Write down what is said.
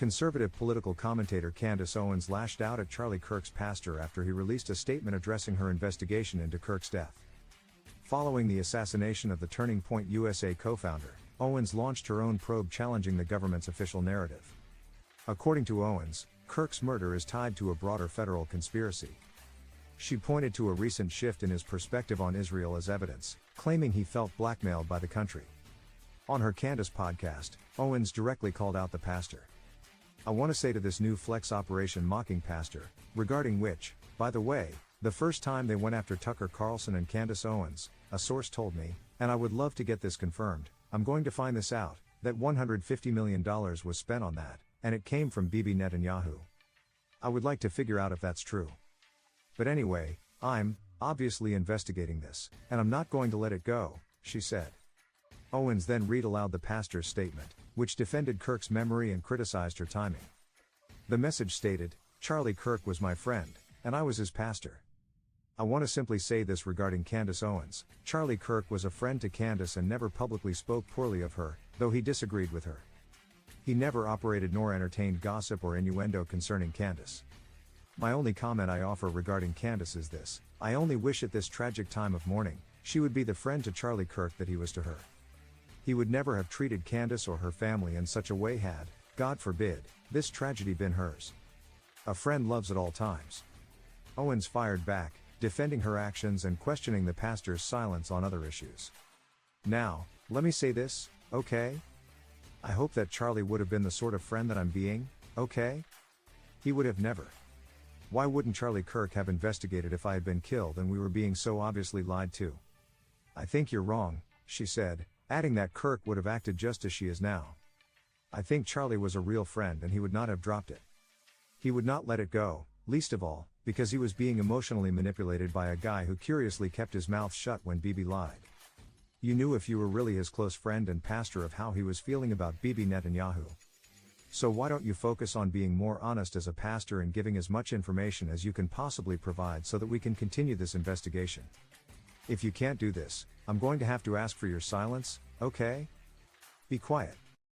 Conservative political commentator Candace Owens lashed out at Charlie Kirk's pastor after he released a statement addressing her investigation into Kirk's death. Following the assassination of the Turning Point USA co-founder, Owens launched her own probe challenging the government's official narrative. According to Owens, Kirk's murder is tied to a broader federal conspiracy. She pointed to a recent shift in his perspective on Israel as evidence, claiming he felt blackmailed by the country. On her Candace podcast, Owens directly called out the pastor. "I want to say to this new flex operation mocking pastor, regarding which, by the way, the first time they went after Tucker Carlson and Candace Owens, a source told me, and I would love to get this confirmed, I'm going to find this out, that $150 million was spent on that, and it came from Bibi Netanyahu. I would like to figure out if that's true. But anyway, I'm obviously investigating this, and I'm not going to let it go," she said. Owens then read aloud the pastor's statement, which defended Kirk's memory and criticized her timing. The message stated, "Charlie Kirk was my friend, and I was his pastor. I want to simply say this regarding Candace Owens. Charlie Kirk was a friend to Candace and never publicly spoke poorly of her, though he disagreed with her. He never operated nor entertained gossip or innuendo concerning Candace. My only comment I offer regarding Candace is this: I only wish at this tragic time of mourning, she would be the friend to Charlie Kirk that he was to her. He would never have treated Candace or her family in such a way had, God forbid, this tragedy been hers. A friend loves at all times." Owens fired back, defending her actions and questioning the pastor's silence on other issues. "Now, let me say this, okay? I hope that Charlie would have been the sort of friend that I'm being, okay? He would have never. Why wouldn't Charlie Kirk have investigated if I had been killed and we were being so obviously lied to? I think you're wrong," she said, adding that Kirk would have acted just as she is now. "I think Charlie was a real friend and he would not have dropped it. He would not let it go, least of all, because he was being emotionally manipulated by a guy who curiously kept his mouth shut when Bibi lied. You knew if you were really his close friend and pastor of how he was feeling about Bibi Netanyahu. So why don't you focus on being more honest as a pastor and giving as much information as you can possibly provide so that we can continue this investigation? If you can't do this, I'm going to have to ask for your silence, okay? Be quiet."